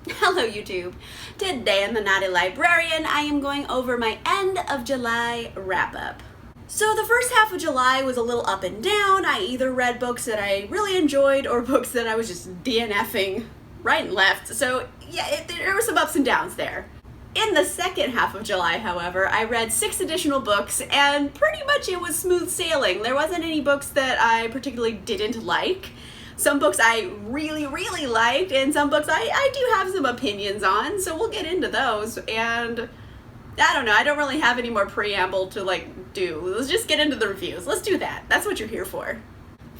Hello YouTube! Today in the Naughty Librarian, I am going over my end of July wrap-up. So the first half of July was a little up and down. I either read books that I really enjoyed or books that I was just DNFing right and left. So yeah, there were some ups and downs there. In the second half of July, however, I read 6 additional books and pretty much it was smooth sailing. There wasn't any books that I particularly didn't like. Some books I really liked, and some books I do have some opinions on, so we'll get into those. And I don't know, I don't really have any more preamble to do. Let's just get into the reviews. Let's do that. That's what you're here for.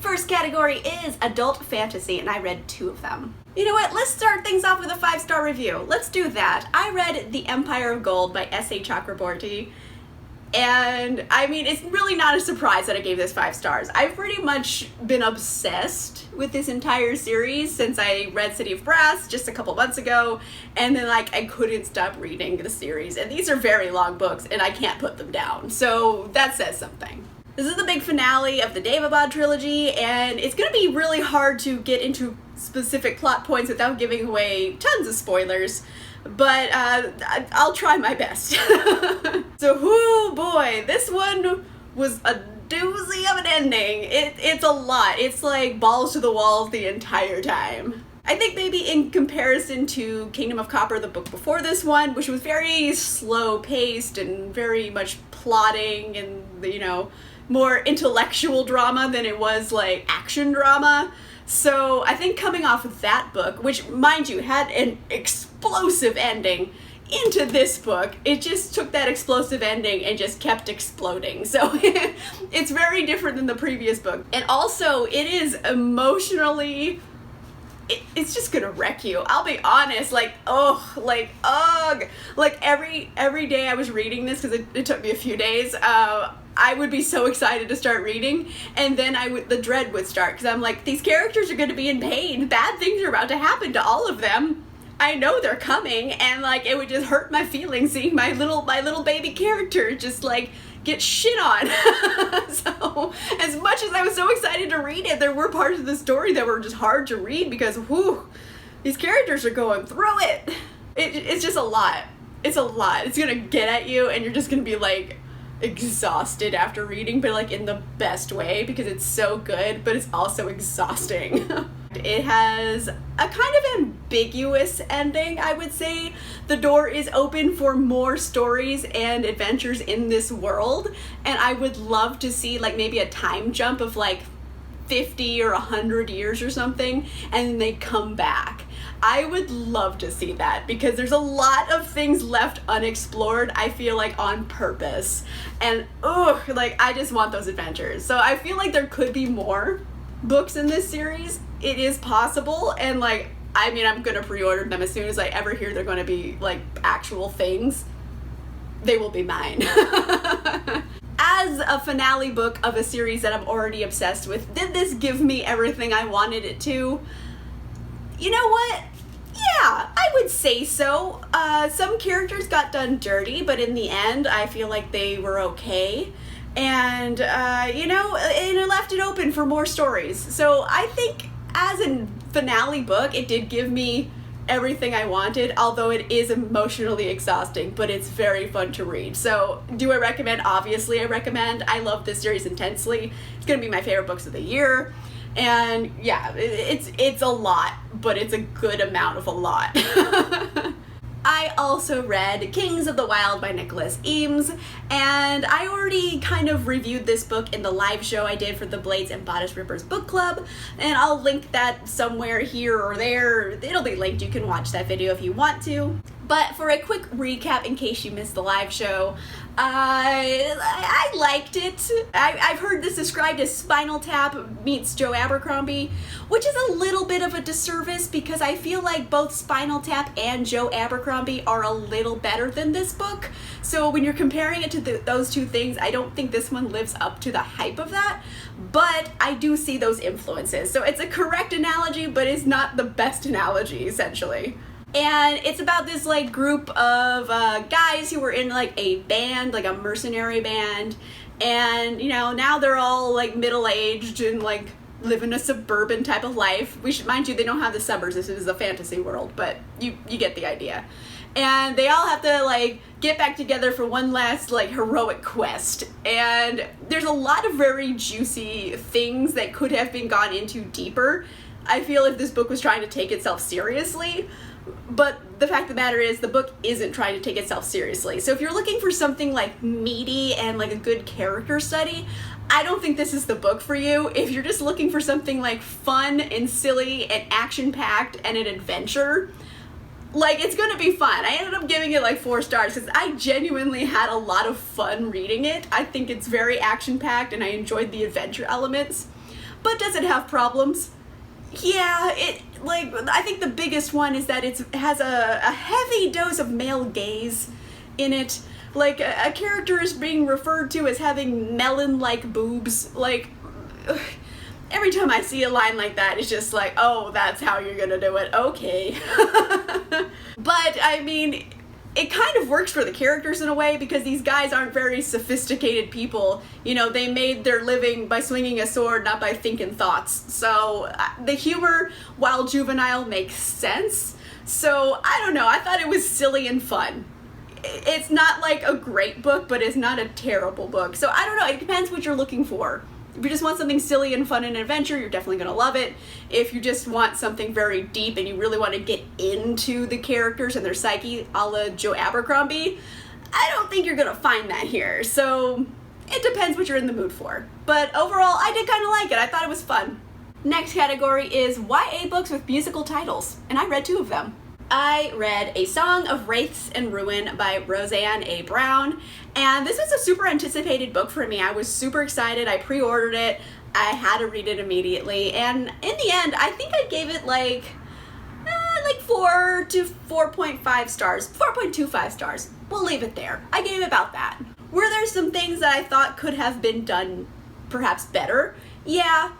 First category is adult fantasy, and I read 2 of them. You know what, let's start things off with a 5-star review. Let's do that. I read The Empire of Gold by S.A. Chakraborty. And I mean, it's really not a surprise that I gave this 5 stars. I've pretty much been obsessed with this entire series since I read City of Brass just a couple months ago, and then I couldn't stop reading the series. And these are very long books and I can't put them down, so that says something. This is the big finale of the Daevabad trilogy, and it's gonna be really hard to get into specific plot points without giving away tons of spoilers. But I'll try my best. So, whoo boy, this one was a doozy of an ending. It's a lot. It's like balls to the walls the entire time. I think maybe in comparison to Kingdom of Copper, the book before this one, which was very slow paced and very much plotting and, you know, more intellectual drama than it was like action drama. So I think coming off of that book, which mind you had an explosive ending, into this book, it just took that explosive ending and just kept exploding. So it's very different than the previous book. And also it is emotionally, it's just gonna wreck you. I'll be honest, ugh. Like every day I was reading this, because it took me a few days, I would be so excited to start reading, and then the dread would start, because I'm like, these characters are going to be in pain. Bad things are about to happen to all of them. I know they're coming, and it would just hurt my feelings seeing my little baby character just get shit on. So as much as I was so excited to read it, there were parts of the story that were just hard to read because these characters are going through it. It's just a lot. It's a lot. It's gonna get at you, and you're just gonna be exhausted after reading, but in the best way, because it's so good, but it's also exhausting. It has a kind of ambiguous ending, I would say. The door is open for more stories and adventures in this world, and I would love to see maybe a time jump of 50 or 100 years or something, and then they come back. I would love to see that, because there's a lot of things left unexplored, I feel on purpose. And I just want those adventures. So I feel there could be more books in this series. It is possible, and I mean, I'm gonna pre-order them as soon as I ever hear they're gonna be actual things. They will be mine. As a finale book of a series that I'm already obsessed with, did this give me everything I wanted it to? You know what? Yeah, I would say so. Some characters got done dirty, but in the end, I feel they were okay. And, you know, and it left it open for more stories. So I think as a finale book, it did give me everything I wanted, although it is emotionally exhausting, but it's very fun to read. So do I recommend? Obviously I recommend. I love this series intensely. It's gonna be my favorite books of the year. And yeah, it's a lot, but it's a good amount of a lot. I also read Kings of the Wild by Nicholas Eames, and I already kind of reviewed this book in the live show I did for the Blades and Bodice Rippers book club, and I'll link that somewhere here or there. It'll be linked. You can watch that video if you want to. But for a quick recap, in case you missed the live show, I liked it. I've heard this described as Spinal Tap meets Joe Abercrombie, which is a little bit of a disservice because I feel both Spinal Tap and Joe Abercrombie are a little better than this book. So when you're comparing it to those two things, I don't think this one lives up to the hype of that, but I do see those influences. So it's a correct analogy, but it's not the best analogy, essentially. And it's about this group of guys who were in a band, a mercenary band, and you know, now they're all middle-aged and live in a suburban type of life. Mind you, they don't have the suburbs. This is a fantasy world, but you get the idea. And they all have to like get back together for one last like heroic quest. And there's a lot of very juicy things that could have been gone into deeper, I feel, if this book was trying to take itself seriously. But the fact of the matter is, the book isn't trying to take itself seriously. So if you're looking for something like meaty and like a good character study, I don't think this is the book for you. If you're just looking for something like fun and silly and action-packed and an adventure, like, it's gonna be fun. I ended up giving it like 4 stars because I genuinely had a lot of fun reading it. I think it's very action-packed and I enjoyed the adventure elements. But does it have problems? Yeah, I think the biggest one is that it has a heavy dose of male gaze in it. Like, a character is being referred to as having melon-like boobs. Like, every time I see a line like that, it's just like, oh, that's how you're gonna do it, okay. But, I mean, it kind of works for the characters in a way because these guys aren't very sophisticated people. You know, they made their living by swinging a sword, not by thinking thoughts. So the humor, while juvenile, makes sense. So I don't know, I thought it was silly and fun. It's not like a great book, but it's not a terrible book. So I don't know, it depends what you're looking for. If you just want something silly and fun and adventure, you're definitely going to love it. If you just want something very deep and you really want to get into the characters and their psyche, a la Joe Abercrombie, I don't think you're going to find that here. So it depends what you're in the mood for. But overall, I did kind of like it. I thought it was fun. Next category is YA books with musical titles, and I read 2 of them. I read A Song of Wraiths and Ruin by Roseanne A. Brown, and this was a super anticipated book for me. I was super excited. I pre-ordered it. I had to read it immediately, and in the end, I think I gave it like 4 to 4.5 stars, 4.25 stars. We'll leave it there. I gave about that. Were there some things that I thought could have been done perhaps better? Yeah,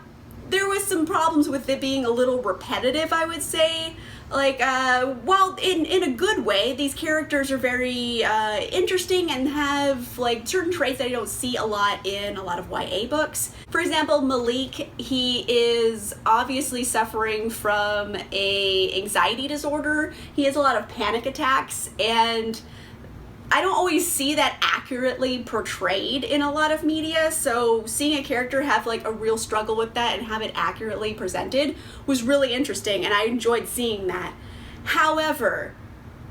there was some problems with it being a little repetitive, I would say. Like, while in a good way, these characters are very interesting and have, like, certain traits that I don't see a lot in a lot of YA books. For example, Malik, he is obviously suffering from a anxiety disorder. He has a lot of panic attacks, and I don't always see that accurately portrayed in a lot of media, so seeing a character have like a real struggle with that and have it accurately presented was really interesting, and I enjoyed seeing that. However,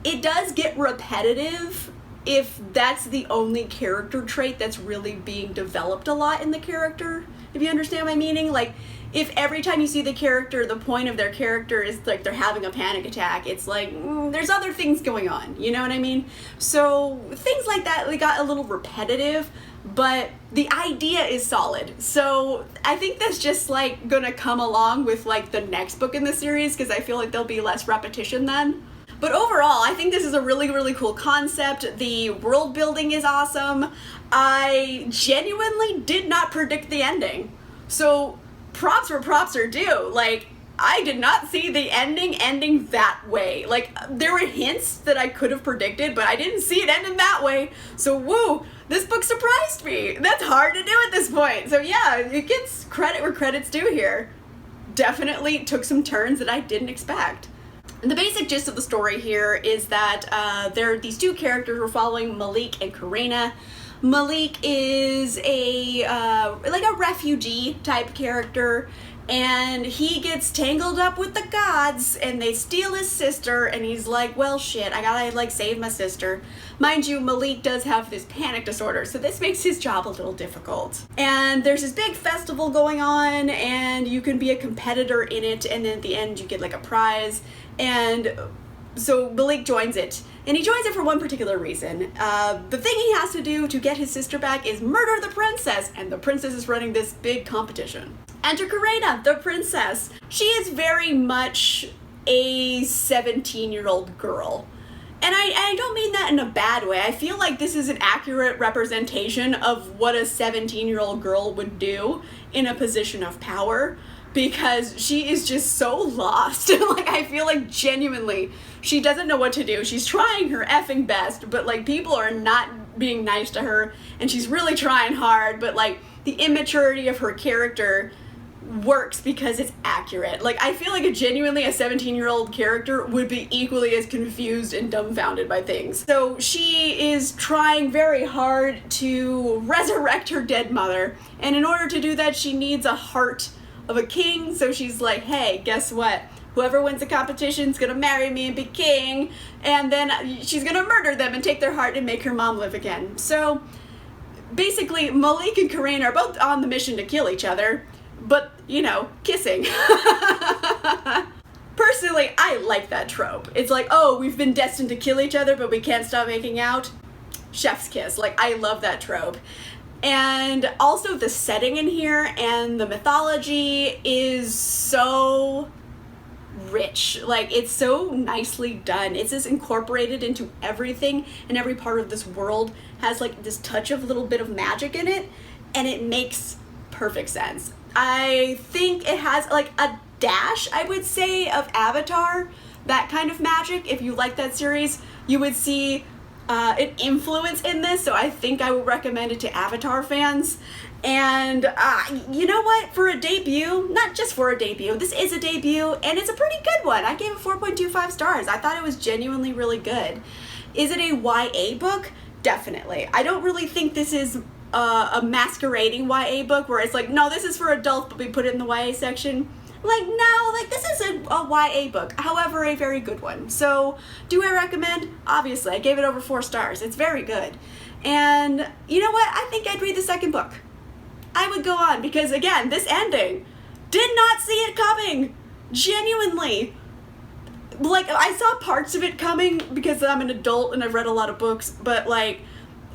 it does get repetitive if that's the only character trait that's really being developed a lot in the character, if you understand my meaning. Like, if every time you see the character, the point of their character is like they're having a panic attack, it's like, there's other things going on, you know what I mean? So things like that, they got a little repetitive, but the idea is solid. So I think that's just like gonna come along with like the next book in the series, because I feel like there'll be less repetition then. But overall, I think this is a really, really cool concept. The world building is awesome. I genuinely did not predict the ending. So props where props are due. Like, I did not see the ending that way. Like, there were hints that I could have predicted, but I didn't see it ending that way. So woo, this book surprised me. That's hard to do at this point. So yeah, it gets credit where credit's due here. Definitely took some turns that I didn't expect. And the basic gist of the story here is that there are these 2 characters we're following, Malik and Karina. Malik is a refugee type character, and he gets tangled up with the gods, and they steal his sister, and he's like, well, shit, I gotta like save my sister. Mind you, Malik does have this panic disorder, so this makes his job a little difficult. And there's this big festival going on, and you can be a competitor in it, and then at the end you get like a prize. And so Malik joins it, and he joins it for one particular reason. The thing he has to do to get his sister back is murder the princess, and the princess is running this big competition. Enter Karina, the princess. She is very much a 17-year-old girl. And I don't mean that in a bad way. I feel like this is an accurate representation of what a 17-year-old girl would do in a position of power, because she is just so lost. Like, I feel like genuinely she doesn't know what to do. She's trying her effing best, but like people are not being nice to her, and she's really trying hard, but like the immaturity of her character works because it's accurate. Like, I feel like a 17-year-old character would be equally as confused and dumbfounded by things. So she is trying very hard to resurrect her dead mother, and in order to do that, she needs a heart of a king. So she's like, hey, guess what? Whoever wins the competition is gonna marry me and be king, and then she's gonna murder them and take their heart and make her mom live again. So basically, Malik and Corinne are both on the mission to kill each other, but, you know, kissing. Personally, I like that trope. It's like, oh, we've been destined to kill each other, but we can't stop making out. Chef's kiss. Like, I love that trope. And also the setting in here and the mythology is so rich. Like, it's so nicely done. It's just incorporated into everything, and every part of this world has like this touch of little bit of magic in it, and it makes perfect sense. I think it has like a dash, I would say, of Avatar, that kind of magic. If you like that series, you would see an influence in this, so I think I would recommend it to Avatar fans. And you know what, for a debut, not just for a debut, this is a debut, and it's a pretty good one. I gave it 4.25 stars. I thought it was genuinely really good. Is it a YA book? Definitely. I don't really think this is a masquerading YA book where it's like, no, this is for adults, but we put it in the YA section. Like, no, like, this is a YA book, however, a very good one. So, do I recommend? Obviously, I gave it over 4 stars. It's very good. And you know what? I think I'd read the second book. I would go on, because again, this ending, did not see it coming. Genuinely. Like, I saw parts of it coming because I'm an adult and I've read a lot of books, but like,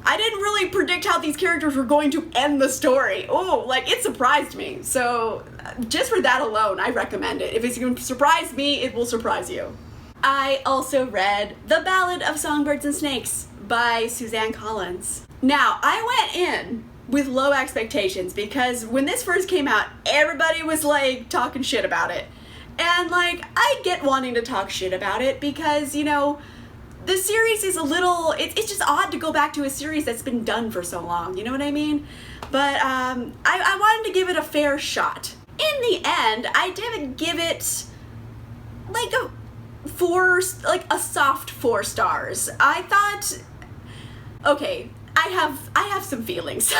I didn't really predict how these characters were going to end the story. Oh, like, it surprised me. So just for that alone, I recommend it. If it's going to surprise me, it will surprise you. I also read The Ballad of Songbirds and Snakes by Suzanne Collins. Now, I went in with low expectations because when this first came out, everybody was like talking shit about it. And like, I get wanting to talk shit about it because, you know, the series is a little, it's just odd to go back to a series that's been done for so long, you know what I mean? But I wanted to give it a fair shot. In the end, I did give it like a soft 4 stars. I thought, okay, I have some feelings.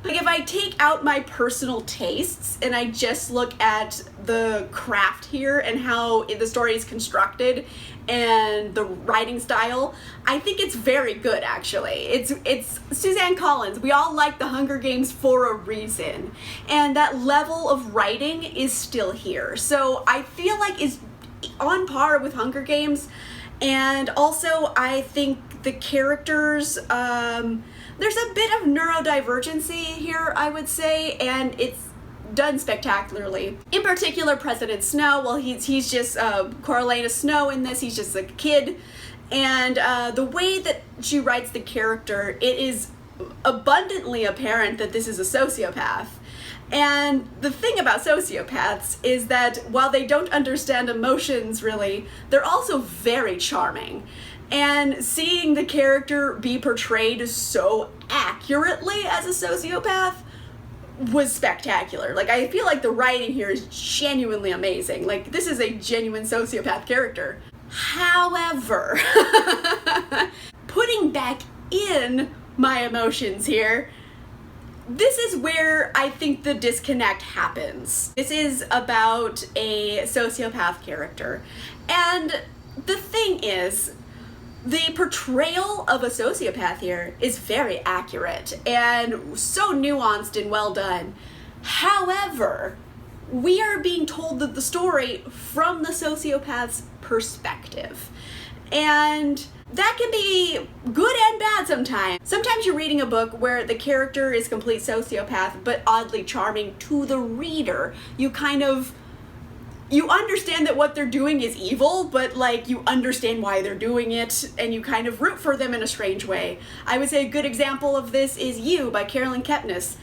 Like, if I take out my personal tastes and I just look at the craft here and how the story is constructed and the writing style, I think it's very good, actually. It's Suzanne Collins. We all like The Hunger Games for a reason, and that level of writing is still here. So I feel like it's on par with Hunger Games, and also I think the characters, there's a bit of neurodivergency here, I would say, and it's done spectacularly. In particular, President Snow, well, he's just Coriolanus Snow in this. He's just a kid, and the way that she writes the character, it is abundantly apparent that this is a sociopath. And the thing about sociopaths is that while they don't understand emotions really, they're also very charming. And seeing the character be portrayed so accurately as a sociopath was spectacular. Like, I feel like the writing here is genuinely amazing. Like, this is a genuine sociopath character. However, putting back in my emotions here, this is where I think the disconnect happens. This is about a sociopath character. And the thing is, the portrayal of a sociopath here is very accurate and so nuanced and well done. However, we are being told that the story from the sociopath's perspective. And that can be good and bad sometimes. Sometimes you're reading a book where the character is complete sociopath, but oddly charming to the reader. You understand that what they're doing is evil, but like, you understand why they're doing it, and you kind of root for them in a strange way. I would say a good example of this is You by Carolyn Kepnes.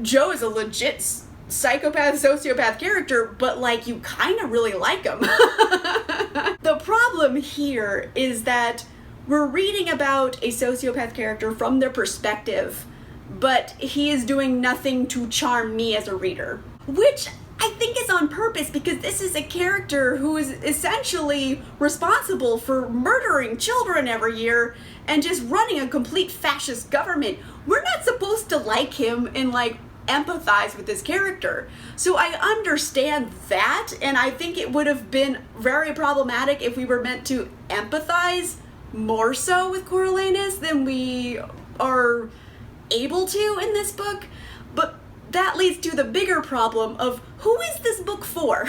Joe is a legit psychopath, sociopath character, but like, you kind of really like him. The problem here is that we're reading about a sociopath character from their perspective, but he is doing nothing to charm me as a reader. Which I think is on purpose, because this is a character who is essentially responsible for murdering children every year and just running a complete fascist government. We're not supposed to like him and like empathize with this character. So I understand that, and I think it would have been very problematic if we were meant to empathize more so with Coriolanus than we are able to in this book. But that leads to the bigger problem of, who is this book for?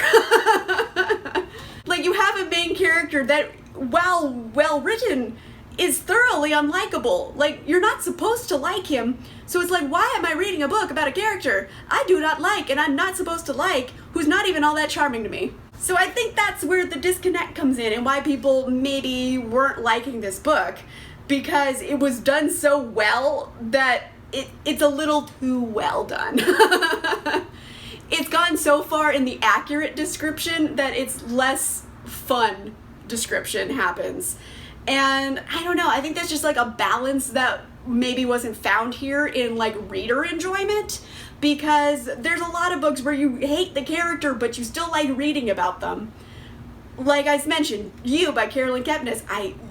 Like, you have a main character that, while well written, is thoroughly unlikable. Like, you're not supposed to like him, so it's like, why am I reading a book about a character I do not like and I'm not supposed to like, who's not even all that charming to me? So I think that's where the disconnect comes in, and why people maybe weren't liking this book, because it was done so well that it's a little too well done. It's gone so far in the accurate description that it's less fun description happens. And I don't know, I think that's just like a balance that maybe wasn't found here in like reader enjoyment, because there's a lot of books where you hate the character but you still like reading about them. Like I mentioned, You by Carolyn Kepnes.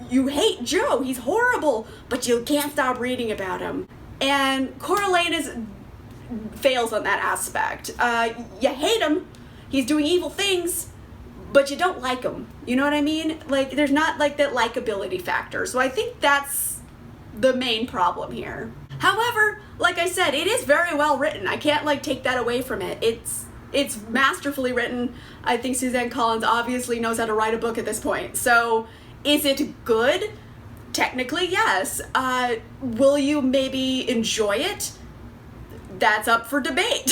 You hate Joe, he's horrible, but you can't stop reading about him. And Coriolanus fails on that aspect. You hate him, he's doing evil things, but you don't like him. You know what I mean? Like, there's not like that likability factor. So I think that's the main problem here. However, like I said, it is very well written. I can't like take that away from it. It's masterfully written. I think Suzanne Collins obviously knows how to write a book at this point. So is it good? Technically, yes. Will you maybe enjoy it? That's up for debate.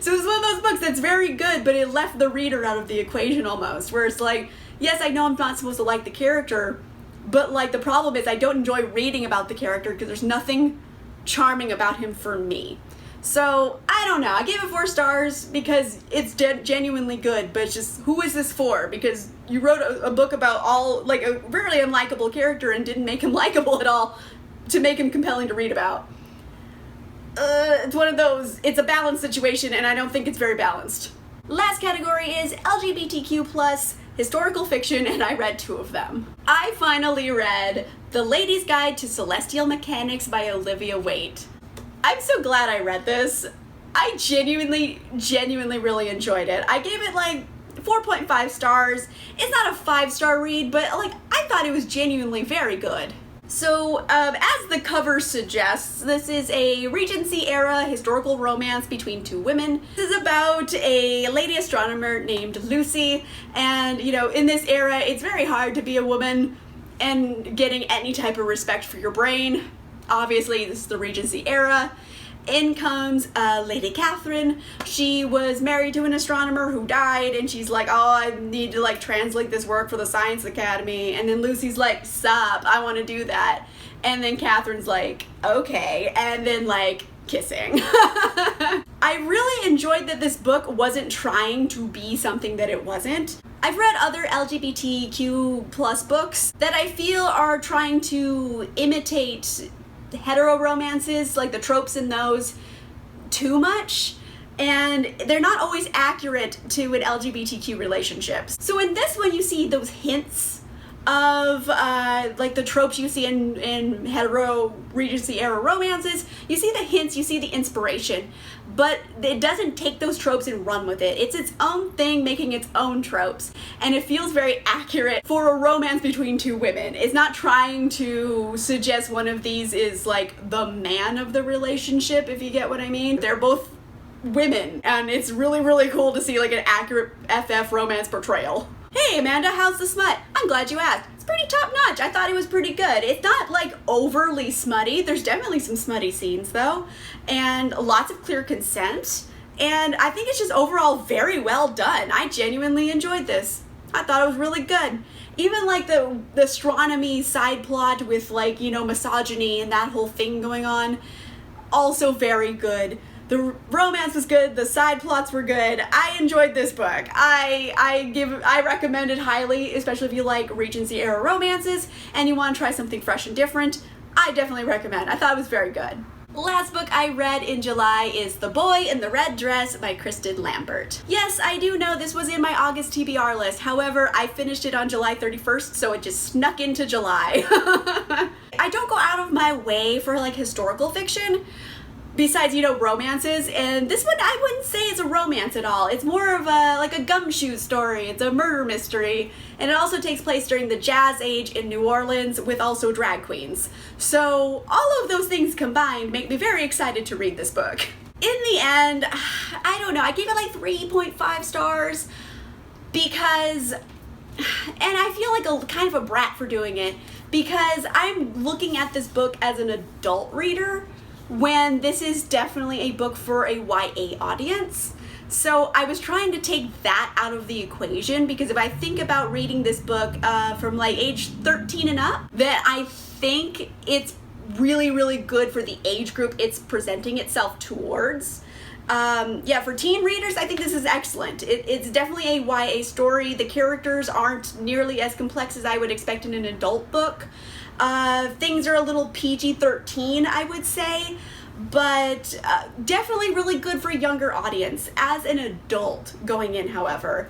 So it's one of those books that's very good, but it left the reader out of the equation almost, where it's like, yes, I know I'm not supposed to like the character, but like the problem is I don't enjoy reading about the character because there's nothing charming about him for me. So I don't know, I gave it 4 stars because it's genuinely good, but it's just, who is this for? Because you wrote a book about all, like, a really unlikable character and didn't make him likable at all to make him compelling to read about. It's one of those, it's a balanced situation, and I don't think it's very balanced. Last category is LGBTQ plus historical fiction, and I read 2 of them. I finally read The Lady's Guide to Celestial Mechanics by Olivia Waite. I'm so glad I read this. I genuinely really enjoyed it. I gave it like 4.5 stars. It's not a 5-star read, but like, I thought it was genuinely very good. So, as the cover suggests, this is a Regency-era historical romance between 2 women. This is about a lady astronomer named Lucy, and, you know, in this era, it's very hard to be a woman and getting any type of respect for your brain. Obviously, this is the Regency era. In comes Lady Catherine. She was married to an astronomer who died, and she's like, oh, I need to like translate this work for the Science Academy. And then Lucy's like, stop, I want to do that. And then Catherine's like, okay, and then like kissing. I really enjoyed that this book wasn't trying to be something that it wasn't. I've read other LGBTQ plus books that I feel are trying to imitate hetero romances, like the tropes in those, too much, and they're not always accurate to an LGBTQ relationship. So in this one, you see those hints of like the tropes you see in hetero Regency era romances. You see the hints, you see the inspiration, but it doesn't take those tropes and run with it. It's its own thing, making its own tropes, and it feels very accurate for a romance between 2 women. It's not trying to suggest one of these is like the man of the relationship, if you get what I mean. They're both women, and it's really cool to see like an accurate FF romance portrayal. Hey Amanda, how's the smut? I'm glad you asked. It's pretty top notch. I thought it was pretty good. It's not like overly smutty. There's definitely some smutty scenes though, and lots of clear consent. And I think it's just overall very well done. I genuinely enjoyed this. I thought it was really good. Even like the astronomy side plot with like, you know, misogyny and that whole thing going on, also very good. The romance was good, the side plots were good. I enjoyed this book. I recommend it highly, especially if you like Regency era romances and you want to try something fresh and different. I definitely recommend. I thought it was very good. The last book I read in July is The Boy in the Red Dress by Kristin Lambert. Yes, I do know this was in my August TBR list. However, I finished it on July 31st, so it just snuck into July. I don't go out of my way for like historical fiction, besides, you know, romances, and this one I wouldn't say it's a romance at all. It's more of a gumshoe story. It's a murder mystery, and it also takes place during the jazz age in New Orleans with also drag queens. So all of those things combined make me very excited to read this book. In the end, I don't know, I gave it like 3.5 stars because, and I feel like a kind of a brat for doing it, because I'm looking at this book as an adult reader, when this is definitely a book for a YA audience. So I was trying to take that out of the equation, because if I think about reading this book from like age 13 and up, then I think it's really, really good for the age group it's presenting itself towards. Yeah, for teen readers, I think this is excellent. It's definitely a YA story. The characters aren't nearly as complex as I would expect in an adult book. Things are a little PG-13, I would say, but definitely really good for a younger audience. As an adult going in, however,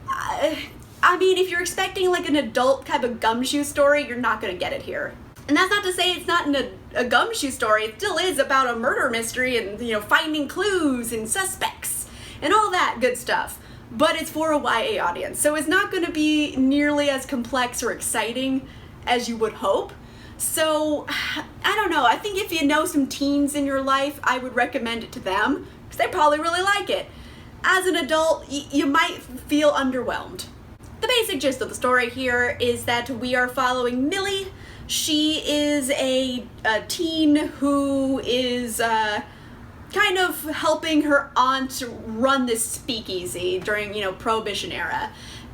I mean, if you're expecting like an adult kind of gumshoe story, you're not going to get it here. And that's not to say it's not a gumshoe story. It still is about a murder mystery and, you know, finding clues and suspects and all that good stuff. But it's for a YA audience, so it's not going to be nearly as complex or exciting as you would hope. So I don't know, I think if you know some teens in your life, I would recommend it to them, because they probably really like it. As an adult, you might feel underwhelmed. The basic gist of the story here is that we are following Millie. She is a teen who is kind of helping her aunt run this speakeasy during, you know, Prohibition era.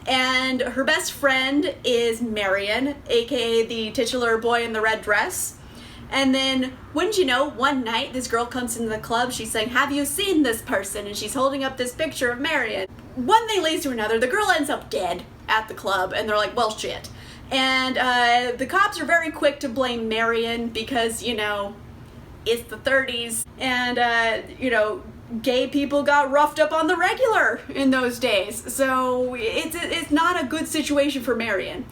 And her best friend is Marion, aka the titular boy in the red dress. And then, wouldn't you know, one night this girl comes into the club, she's saying, "Have you seen this person?" And she's holding up this picture of Marion. One thing leads to another, the girl ends up dead at the club, and they're like, well, shit. And the cops are very quick to blame Marion because, you know, it's the 30s, and, you know, gay people got roughed up on the regular in those days, so it's not a good situation for Marion.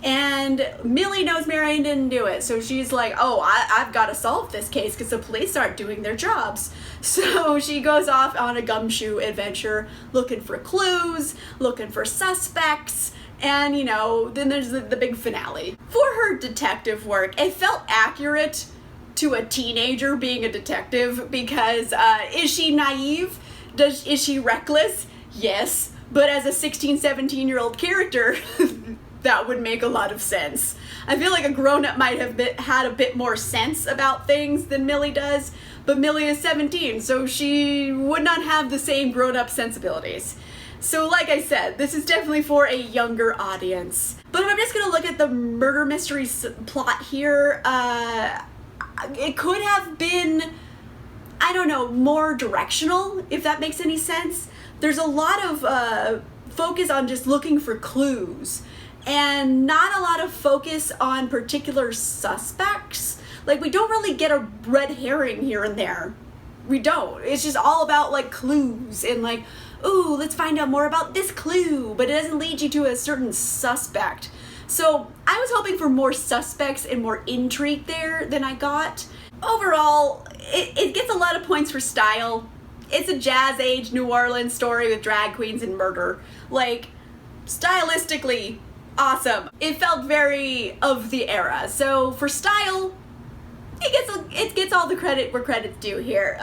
And Millie knows Marion didn't do it, so she's like, oh, I've got to solve this case because the police aren't doing their jobs. So she goes off on a gumshoe adventure looking for clues, looking for suspects, and, you know, then there's the big finale. For her detective work, it felt accurate to a teenager being a detective, because is she naive? Is she reckless? Yes, but as a 16, 17-year-old character, that would make a lot of sense. I feel like a grown-up might have had a bit more sense about things than Millie does, but Millie is 17, so she would not have the same grown-up sensibilities. So like I said, this is definitely for a younger audience. But if I'm just gonna look at the murder mystery plot here, it could have been, I don't know, more directional, if that makes any sense. There's a lot of focus on just looking for clues, and not a lot of focus on particular suspects. Like, we don't really get a red herring here and there. We don't. It's just all about, like, clues and, like, ooh, let's find out more about this clue, but it doesn't lead you to a certain suspect. So I was hoping for more suspects and more intrigue there than I got. Overall, it gets a lot of points for style. It's a jazz age New Orleans story with drag queens and murder. Like, stylistically, awesome. It felt very of the era. So for style, it gets all the credit where credit's due here.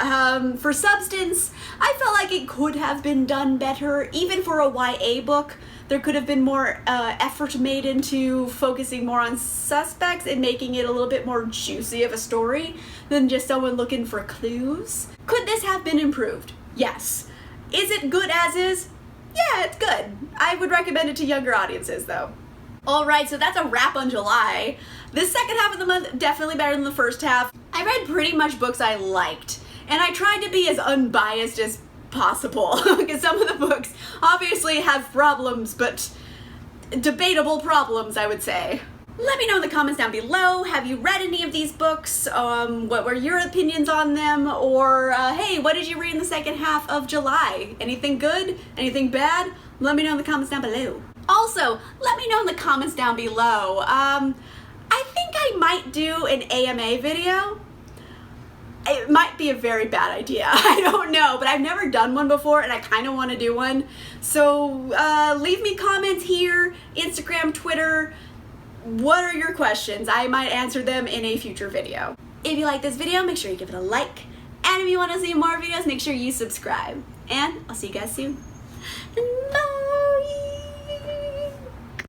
For substance, I felt like it could have been done better. Even for a YA book, there could have been more effort made into focusing more on suspects and making it a little bit more juicy of a story than just someone looking for clues. Could this have been improved? Yes. Is it good as is? Yeah, it's good. I would recommend it to younger audiences, though. Alright, so that's a wrap on July. This second half of the month, definitely better than the first half. I read pretty much books I liked, and I tried to be as unbiased as possible, because some of the books obviously have problems, but debatable problems, I would say. Let me know in the comments down below, have you read any of these books? What were your opinions on them? Or, hey, what did you read in the second half of July? Anything good? Anything bad? Let me know in the comments down below. Also, let me know in the comments down below. I think I might do an AMA video. It might be a very bad idea. I don't know, but I've never done one before and I kind of want to do one. So leave me comments here, Instagram, Twitter. What are your questions? I might answer them in a future video. If you like this video, make sure you give it a like. And if you want to see more videos, make sure you subscribe. And I'll see you guys soon. Bye!